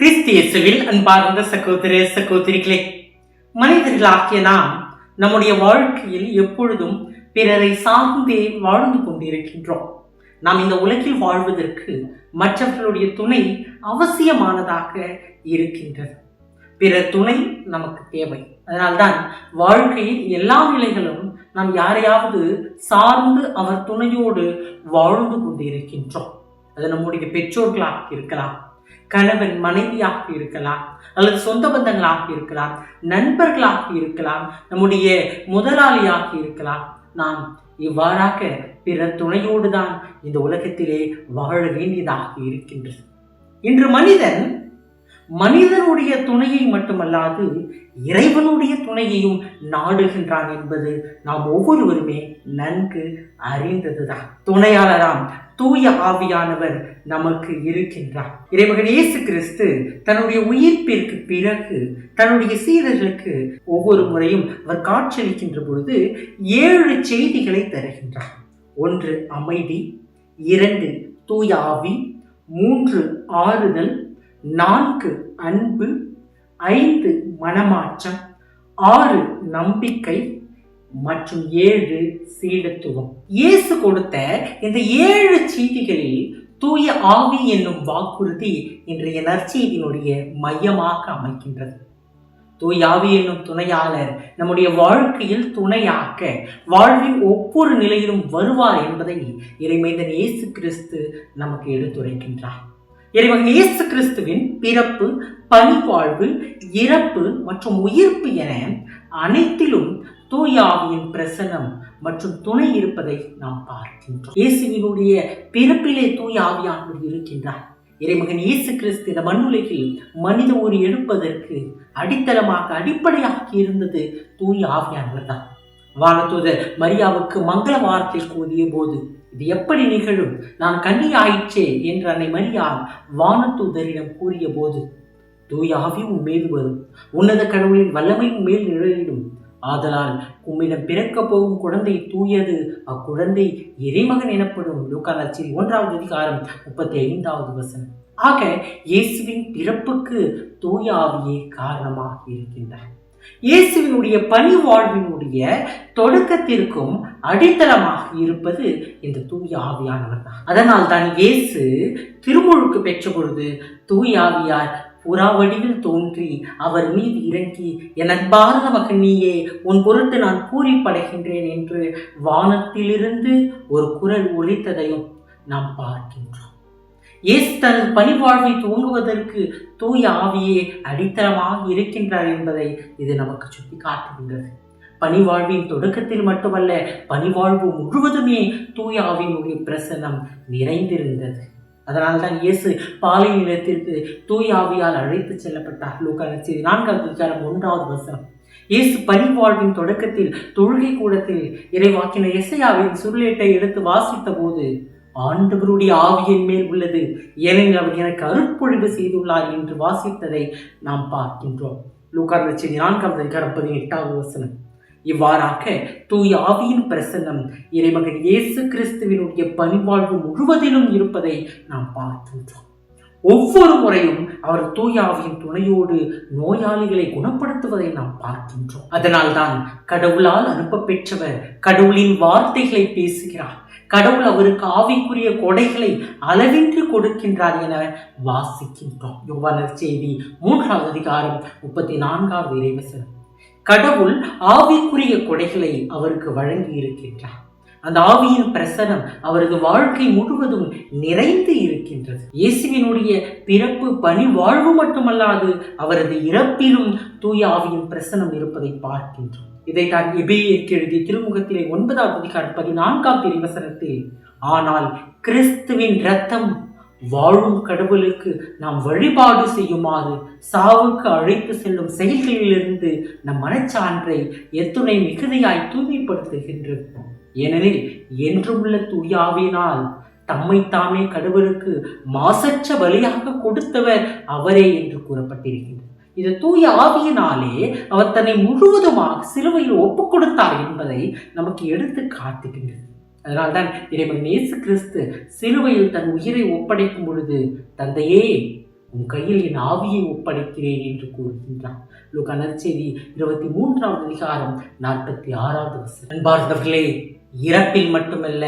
கிறிஸ்து இயேசுவில் அன்பார்ந்த சகோதர சகோதரிகளே, மனிதர்களாகிய நாம் நம்முடைய வாழ்க்கையில் எப்பொழுதும் பிறரை சார்ந்தே வாழ்ந்து கொண்டிருக்கின்றோம். நாம் இந்த உலகில் வாழ்வதற்கு மற்றவர்களுடைய துணை அவசியமானதாக இருக்கின்றது. பிறர் துணை நமக்கு தேவை. அதனால்தான் வாழ்க்கையில் எல்லா நிலைகளும் நாம் யாரையாவது சார்ந்து அவர் துணையோடு வாழ்ந்து கொண்டிருக்கின்றோம். அது நம்முடைய பெற்றோர்களாக இருக்கலாம், கணவன் மனைவியாக இருக்கலாம், அல்லது சொந்த பந்தங்களாக இருக்கலாம், நண்பர்களாக இருக்கலாம், நம்முடைய முதலாளியாக இருக்கலாம். நாம் இவ்வாறாக பிற துணையோடு தான் இந்த உலகத்திலே வாழ வேண்டியதாக இருக்கின்றது. இன்று மனிதனுடைய துணையை மட்டுமல்லாது இறைவனுடைய துணையையும் நாடுகின்றான் என்பது நாம் ஒவ்வொருவருமே நன்கு அறிந்ததுதான். துணையாளராம் தூய ஆவியானவர் நமக்கு இருக்கின்றார். இறைமகன் இயேசு கிறிஸ்து தன்னுடைய உயிர்ப்பிற்கு பிறகு தன்னுடைய சீடர்களுக்கு ஒவ்வொரு முறையும் அவர் காட்சியளிக்கின்ற பொழுது 7 செய்திகளை தருகின்றார். 1 அமைதி, 2 தூய ஆவி, 3 ஆறுதல், 4 அன்பு, 5 மனமாற்றம், 6 நம்பிக்கை மற்றும் 7 சீடத்துவம். இயேசு கொடுத்த இந்த 7 செய்திகளில் தூய ஆவி என்னும் வாக்குறுதி இன்றைய நற்செய்தியினுடைய மையமாக அமைக்கின்றது. தூய ஆவி என்னும் துணையாளர் நம்முடைய வாழ்க்கையில் துணையாக்க வாழ்வின் ஒவ்வொரு நிலையிலும் வருவார் என்பதை இறைமைந்தன் இயேசு கிறிஸ்து நமக்கு எடுத்துரைக்கின்றார். இறைமகன் இயேசு கிறிஸ்துவின் பிறப்பு, பணிவாழ்வு, இறப்பு மற்றும் உயிர்ப்பு என அனைத்திலும் தூய ஆவியின் பிரசன்னம் மற்றும் துணை இருப்பதை நாம் பார்க்கின்றோம். இயேசுவினுடைய பிறப்பிலே தூய ஆவியானவர் இருக்கின்றார். இறைமகன் இயேசு கிறிஸ்து இந்த மண்ணுலகில் மனித ஊர் எடுப்பதற்கு அடிப்படையாக இருந்தது தூய ஆவியானவர் தான். வானதூதர் மரியாவுக்கு மங்கள வார்த்தை கூறிய போது இது எப்படி நிகழும், நான் கன்னி ஆயிற்றே என்று அன்னை மரியா வானதூதரிடம் கூறிய போது, தூய ஆவி உன் மீது வரும், உன்னத கடவுளின் வல்லமை உன் மேல் நிழலிடும், ஆதலால் உம்மிடம் பிறக்க போகும் குழந்தை தூயது, அக்குழந்தை இறைமகன் எனப்படும். லூக்கா நற்செய்தி 1வது அதிகாரம் 35வது வசனம். ஆக இயேசுவின் பிறப்புக்கு தூய ஆவியே காரணமாக இருக்கின்றார். இயேசுவினுடைய பணி வாழ்வினுடைய தொடக்கத்திற்கும் அடித்தளமாக இருப்பது இந்த தூய ஆவியானவர் தான். அதனால் தான் இயேசு திருமுழுக்கு பெற்ற பொழுது தூய ஆவியார் புறா வடிவில் தோன்றி அவர் மீது இறங்கி, என் அன்பார்ந்த மகன் நீயே, உன் பொருட்டு நான் பூரிப்படைகின்றேன் என்று வானத்திலிருந்து ஒரு குரல் ஒலித்ததையும் நாம் பார்க்கின்றோம். இயேசு தனது பணிவாழ்வை துவங்குவதற்கு தூய ஆவியே அடித்தளமாக இருக்கின்றார் என்பதை இது நமக்கு சுட்டி காட்டுகின்றது. பணிவாழ்வின் தொடக்கத்தில் மட்டுமல்ல, பணிவாழ்வு முழுவதுமே தூய ஆவியினுடைய பிரசன்னம் நிறைந்திருந்தது. அதனால்தான் இயேசு பாலை நிலத்திற்கு தூய ஆவியால் அழைத்து செல்லப்பட்டார். லூக்கா நற்செய்தி 4வது அதிகாரம் 1வது வசனம். இயேசு பணிவாழ்வின் தொடக்கத்தில் தொழுகை கூடத்தில் இறைவாக்கினர் எசையாவின் சுருளேட்டை எடுத்து வாசித்த போது, ஆண்டவருடைய ஆவியின் மேல் உள்ளது, ஏனெனில் அவர் எனக்கு அருட்பொழிவு செய்துள்ளார் என்று வாசித்ததை நாம் பார்க்கின்றோம். லூக்கா நற்செய்தி 4வது அதிகாரம் 18வது வசனம். இவ்வாறாக தூய ஆவியின் பிரசன்னம் இறைமகன் இயேசு கிறிஸ்துவினுடைய பணிவாழ்வு முழுவதிலும் இருப்பதை நாம் பார்க்கின்றோம். ஒவ்வொரு முறையும் அவர் தூய ஆவியின் துணையோடு நோயாளிகளை குணப்படுத்துவதை நாம் பார்க்கின்றோம். அதனால்தான் கடவுளால் அனுப்ப பெற்றவர் கடவுளின் வார்த்தைகளை பேசுகிறார், கடவுள் அவருக்கு ஆவிக்குரிய கொடைகளை அளவின்றி கொடுக்கின்றார் என வாசிக்கின்றோம். யோவான் நற்செய்தி 3வது அதிகாரம் 34வது இறைவசனம். கடவுள் ஆவிக்குரிய கொடைகளை அவருக்கு வழங்கி இருக்கின்றார். அந்த ஆவியின் பிரசனம் அவரது வாழ்க்கை முழுவதும் நிறைந்து இருக்கின்றது. இயேசுவினுடைய பிறப்பு, பணி வாழ்வு மட்டுமல்லாது அவரது இறப்பிலும் தூய ஆவியின் பிரசனம் இருப்பதை பார்க்கின்றோம். இதைத்தான் எபிரேயருக்கு எழுதிய திருமுகத்திலே 9வது அதிகாரம் 14வது இறைவசனத்தில், ஆனால் கிறிஸ்துவின் இரத்தம் வாழும் கடவுளுக்கு நாம் வழிபாடு செய்யுமாறு சாவுக்கு அழைத்து செல்லும் செயல்களிலிருந்து நம் மனச்சான்றை எத்துணை மிகுதியாய் தூய்மைப்படுத்துகின்றது. ஏனெனில் என்றுமுள்ள தூய ஆவியினால் தம்மைத்தாமே கடவுளுக்கு மாசற்ற பலியாக கொடுத்தவர் அவரே என்று கூறப்பட்டிருக்கின்றது. இது தூய ஆவியினாலே அவர் தன்னை முழுவதுமாக சிலுவையில் ஒப்புக் கொடுத்தார் என்பதை நமக்கு எடுத்து காட்டுகின்றது. அதனால்தான் இறைமகன் இயேசு கிறிஸ்து சிலுவையில் தன் உயிரை ஒப்படைக்கும் பொழுது, தந்தையே உன் கையில் என் ஆவியை ஒப்படைக்கிறேன் என்று கூறுகின்றார். லூக்கா நற்செய்தி 23வது அதிகாரம் 46வது வசனம். அன்பார்ந்தவர்களே, இறப்பில் மட்டுமல்ல,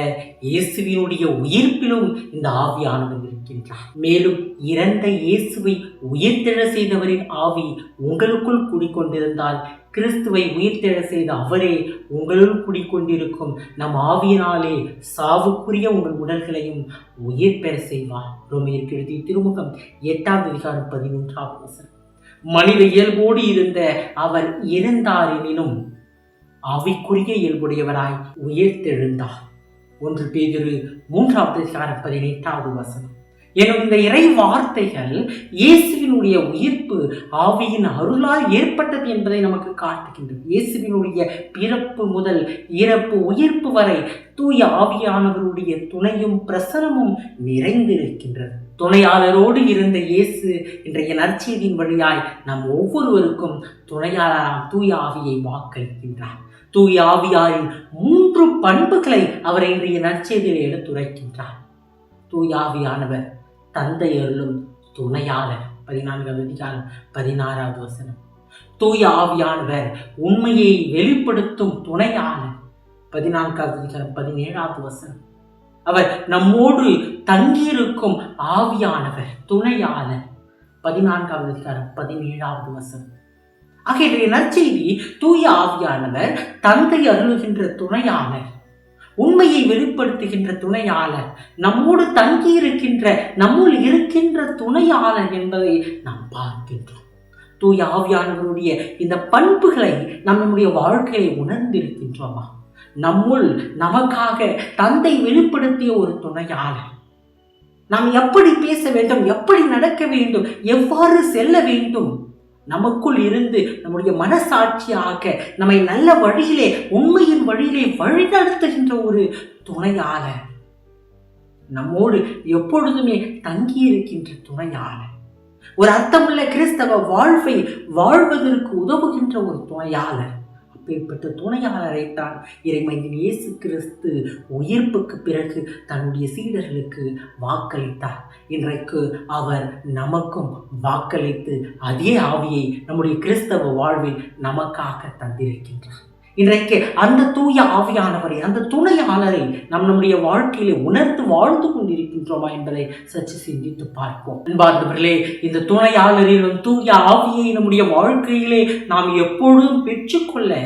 இயேசுவினுடைய உயிர்ப்பிலும் இந்த ஆவியானவர் இருக்கின்றார். மேலும் இறந்த இயேசுவை உயிர்த்தெழ செய்தவரின் ஆவி உங்களுக்குள் குடிக்கொண்டிருந்தால் கிறிஸ்துவை உயிர்த்தெழ செய்த அவரே உங்களுள் குடிக்கொண்டிருக்கும் நம் ஆவியினாலே சாவுக்குரிய உங்கள் உடல்களையும் உயிர் பெற செய்வார். ரோமையருக்கு எழுதிய திருமுகம் 8வது அதிகாரம் 11வது வசனம். மனித இயல்போடு இருந்த அவர் இறந்தார் எனினும் ஆவிக்குரிய இயல்புடையவராய் உயிர்த்தெழுந்தார். 1 பேதுரு 3வது அதிகாரம் 18வது வசனம். எனும் இந்த இறை வார்த்தைகள் இயேசுவினுடைய உயிர்ப்பு ஆவியின் அருளால் ஏற்பட்டது என்பதை நமக்கு காட்டுகின்றது. இயேசுவினுடைய பிறப்பு முதல் இறப்பு உயிர்ப்பு வரை தூய ஆவியானவருடைய துணையும் பிரசனமும் நிறைந்திருக்கின்றது. துணையாளரோடு இருந்த இயேசு இன்றைய நற்செய்தியின் வழியாய் நம் ஒவ்வொருவருக்கும் துணையாளராம் தூய ஆவியை வாக்களிக்கின்றார். தூய ஆவியாரின் 3 பண்புகளை அவர் இன்றைய நற்செய்தியில் எடுத்துரைக்கின்றார். தூய ஆவியானவர் தந்தை அருளும் துணையாளர். 14வது அதிகாரம் 16வது வசனம். தூய ஆவியானவர் உண்மையை வெளிப்படுத்தும் துணையாளர். 14வது அதிகாரம் 17வது வசனம். அவர் நம்மோடு தங்கியிருக்கும் ஆவியானவர் துணையாளர். 14வது அதிகாரம் 17வது வசனம். ஆகிய நற்செய்தி தூய ஆவியானவர் தந்தை அருளுகின்ற துணையாளர், உண்மையை வெளிப்படுத்துகின்ற துணையாளர், நம்மோடு தங்கியிருக்கின்ற நம்முள் இருக்கின்ற துணையாளர் என்பதை நாம் பார்க்கின்றோம். தூய ஆவியானவருடைய இந்த பண்புகளை நம்முடைய வாழ்க்கையை உணர்ந்திருக்கின்றோமா? நம்முள் நமக்காக தந்தை வெளிப்படுத்திய ஒரு துணையாளர். நாம் எப்படி பேச வேண்டும், எப்படி நடக்க வேண்டும், எவ்வாறு செல்ல வேண்டும், நமக்குள் இருந்து நம்முடைய மனசாட்சியாக நம்மை நல்ல வழியிலே உண்மையின் வழியிலே வழிநடத்துகின்ற ஒரு துணையாளர், நம்மோடு எப்பொழுதுமே தங்கியிருக்கின்ற துணையாளர், ஒரு அர்த்தமுள்ள கிறிஸ்தவ வாழ்வை வாழ்வதற்கு உதவுகின்ற ஒரு துணையாளர். அப்பேற்பட்ட துணையாளரைத்தான் இறைமையின் இயேசு கிறிஸ்து உயிர்ப்புக்கு பிறகு தன்னுடைய சீடர்களுக்கு வாக்களித்தார். இன்றைக்கு அவர் நமக்கும் வாக்களித்து அதே ஆவியை நம்முடைய கிறிஸ்தவ வாழ்வில் நமக்காக தந்திருக்கின்றார். இன்றைக்கு அந்த தூய ஆவியானவரை, அந்த துணையாளரை நம்முடைய வாழ்க்கையிலே உணர்ந்து வாழ்ந்து கொண்டிருக்கின்றோமா என்பதை சற்று சிந்தித்து பார்ப்போம். அன்பார்ந்தவர்களே, இந்த துணையாளரிலும் தூய ஆவியை நம்முடைய வாழ்க்கையிலே நாம் எப்பொழுதும் பெற்றுக்கொள்ள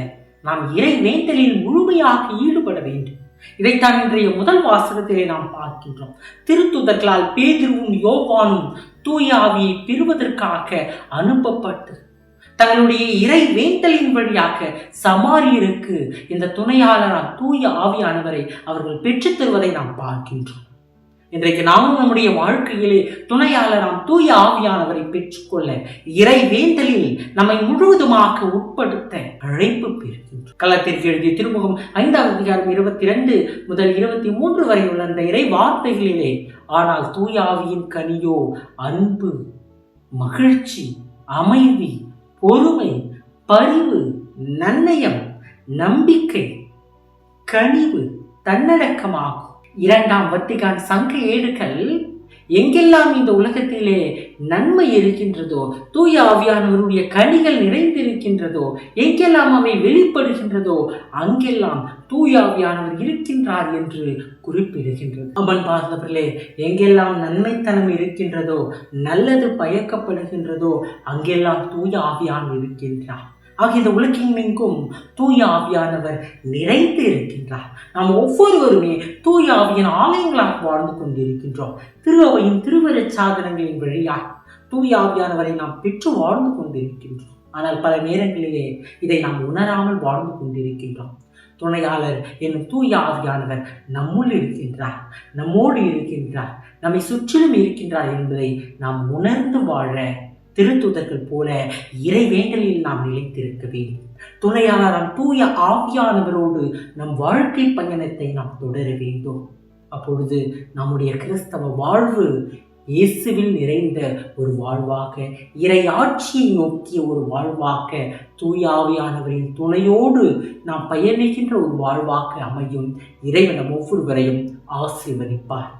நாம் இறை வேண்டலில் முழுமையாக ஈடுபட வேண்டும். இதைத்தான் இன்றைய முதல் வாசகத்திலே நாம் பார்க்கின்றோம். திருத்துதர்களால் பேதுருவும் யோவானும் தூய ஆவியை பெறுவதற்காக அனுப்பப்பட்டு தங்களுடைய இறை வேண்டலின் வழியாக சமாரியருக்கு இந்த துணையாளரால் தூய ஆவியானவரை அவர்கள் பெற்றுத் தருவதை நாம் பார்க்கின்றோம். இன்றைக்கு நாமும் நம்முடைய வாழ்க்கையிலே துணையாளராம் தூய ஆவியானவரை பெற்றுக்கொள்ள இறை வேண்டலில் நம்மை முழுவதுமாக உட்படுத்த அழைப்பு பெறுகின்றோம். கலாத்திற்கு எழுதிய திருமுகம் 5வது அதிகாரம் 22 முதல் 23 வரை உள்ள அந்த இறை வார்த்தைகளிலே, ஆனால் தூய ஆவியின் கனியோ அன்பு, மகிழ்ச்சி, அமைதி, பொறுமை, பரிவு, நன்னயம், நம்பிக்கை, கனிவு, தன்னடக்கமாகும். 2ஆம் வத்திக்கான் சங்க ஏடுகள் எங்கெல்லாம் இந்த உலகத்திலே நன்மை இருக்கின்றதோ, தூய ஆவியானவருடைய கனிகள் நிறைந்திருக்கின்றதோ, எங்கெல்லாம் அவை வெளிப்படுகின்றதோ அங்கெல்லாம் தூய ஆவியானவர் இருக்கின்றார் என்று குறிப்பிடுகின்றது. அவன் பார்த்தவர்களே, எங்கெல்லாம் நன்மைத்தனம் இருக்கின்றதோ, நல்லது பயக்கப்படுகின்றதோ அங்கெல்லாம் தூய ஆவியானவர் இருக்கின்றார். ஆகிய இந்த உலகெங்கும் தூய ஆவியானவர் நிறைந்து இருக்கின்றார். நாம் ஒவ்வொருவருமே தூய ஆவியின் ஆலயங்களாக வாழ்ந்து கொண்டிருக்கின்றோம். திரு அவையின் திருவருட்சாதனங்களின் வழியாக தூய ஆவியானவரை நாம் பெற்று வாழ்ந்து கொண்டிருக்கின்றோம். ஆனால் பல நேரங்களிலே இதை நாம் உணராமல் வாழ்ந்து கொண்டிருக்கின்றோம். துணையாளர் என்னும் தூய ஆவியானவர் நம்முள் இருக்கின்றார், நம்மோடு இருக்கின்றார், நம்மை சுற்றிலும் இருக்கின்றார் என்பதை நாம் உணர்ந்து வாழ திருத்துதர்கள் போல இறை வேண்டலில் நாம் நிலைத்திருக்க வேண்டும். துணையாளராம் தூய ஆவியானவரோடு நம் வாழ்க்கை பயணத்தை நாம் தொடர வேண்டும். அப்பொழுது நம்முடைய கிறிஸ்தவ வாழ்வு இயேசுவில் நிறைந்த ஒரு வாழ்வாக, இறை ஆட்சியை நோக்கிய ஒரு வாழ்வாக, தூய ஆவியானவரின் துணையோடு நாம் பயணிக்கின்ற ஒரு வாழ்வாக அமையும். இறைவன் நம் ஒவ்வொருவரையும் ஆசீர்வதிப்பார்.